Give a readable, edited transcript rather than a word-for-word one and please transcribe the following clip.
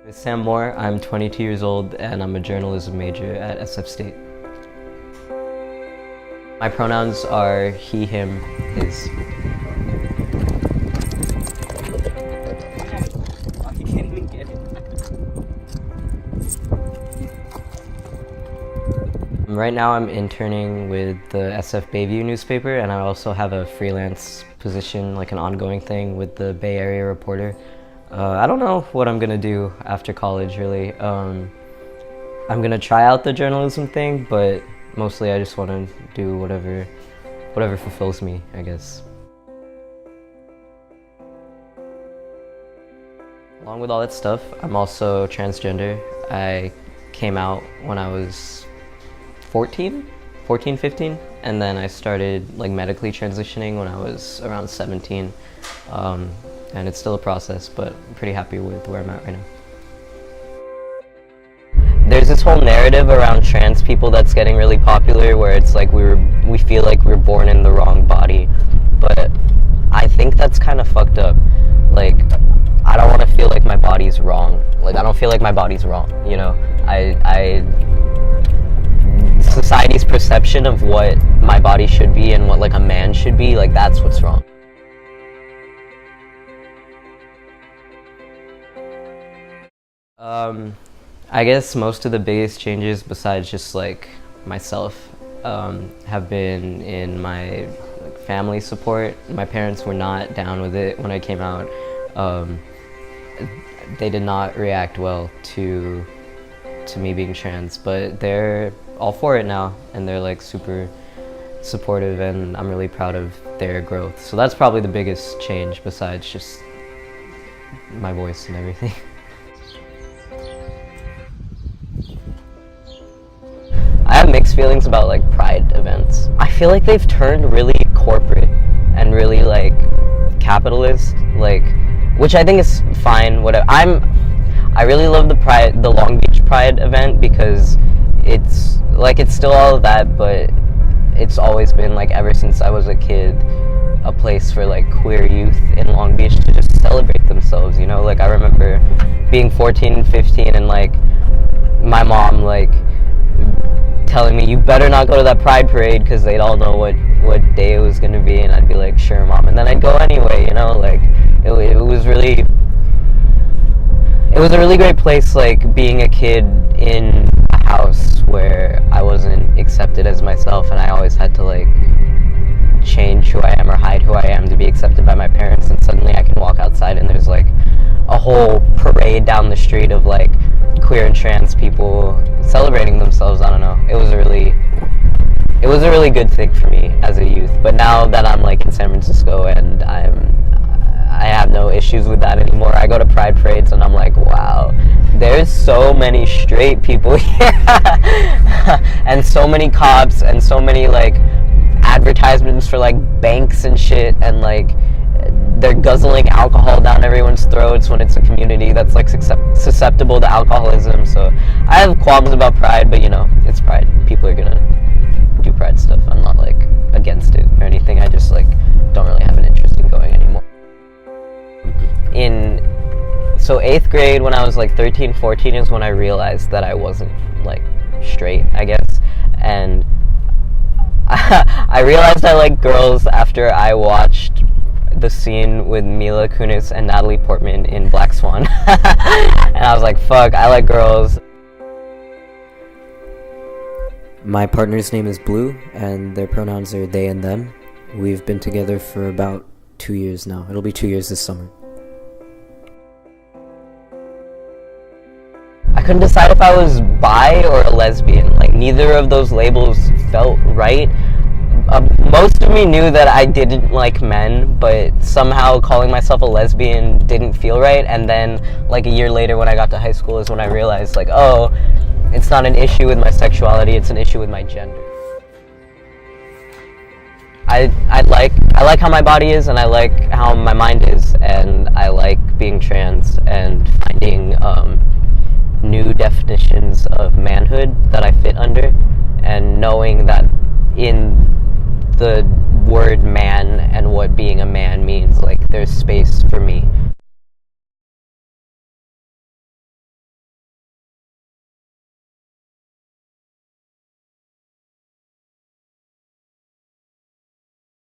Sam Moore, I'm 22 years old and I'm a journalism major at SF State. My pronouns are he, him, his. Right now I'm interning with the SF Bayview newspaper, and I also have a freelance position, like an ongoing thing with the Bay Area Reporter. I don't know what I'm gonna do after college, really. I'm gonna try out the journalism thing, but mostly I just want to do whatever fulfills me, I guess. Along with all that stuff, I'm also transgender. I came out when I was 15, and then I started like medically transitioning when I was around 17. And it's still a process, but I'm pretty happy with where I'm at right now. There's this whole narrative around trans people that's getting really popular, where it's like we feel like we're born in the wrong body, but I think that's kind of fucked up. Like, I don't want to feel like my body's wrong. Like, I don't feel like my body's wrong, you know? Society's perception of what my body should be and what like a man should be, like that's what's wrong. I guess most of the biggest changes, besides just like myself, have been in my family support. My parents were not down with it when I came out. They did not react well to me being trans, but they're all for it now, and they're like super supportive, and I'm really proud of their growth. So that's probably the biggest change, besides just my voice and everything. I have mixed feelings about like pride events. I feel like they've turned really corporate and really like capitalist, like, which I think is fine. Whatever. I really love the Long Beach Pride event, because it's still all of that, but it's always been like, ever since I was a kid, a place for like queer youth in Long Beach to just celebrate themselves, you know? Like, I remember being 14 and 15 and like my mom like telling me, you better not go to that pride parade, because they'd all know what day it was gonna be, and I'd be like, sure mom, and then I'd go anyway, you know? Like, it was a really great place, like being a kid in a house where I wasn't accepted as myself, and I always had to like change who I am or hide who I am to be accepted by my parents, and suddenly I can walk outside and there's like a whole parade down the street of like queer and trans people celebrating themselves. I don't know. It was a really good thing for me as a youth. But now that I'm like in San Francisco and I have no issues with that anymore. I go to pride parades and I'm like, wow, there's so many straight people here and so many cops and so many like advertisements for like banks and shit, and like they're guzzling alcohol down everyone's throats when it's a community that's like susceptible to alcoholism. So I have qualms about pride, but you know, it's pride. People are gonna do pride stuff. I'm not like against it or anything. I just like don't really have an interest in going anymore. So 8th grade, when I was like 13, 14, is when I realized that I wasn't like straight, I guess. And I realized I like girls after I watched the scene with Mila Kunis and Natalie Portman in Black Swan. And I was like, fuck, I like girls. My partner's name is Blue, and their pronouns are they and them. We've been together for about 2 years now. It'll be 2 years this summer. I couldn't decide if I was bi or a lesbian. Like, neither of those labels felt right. Most of me knew that I didn't like men, but somehow calling myself a lesbian didn't feel right. And then like a year later when I got to high school is when I realized like, oh, it's not an issue with my sexuality, it's an issue with my gender. I like how my body is, and I like how my mind is, and I like being trans and finding new definitions of manhood that I fit under, and knowing that in the word man and what being a man means, like there's space for me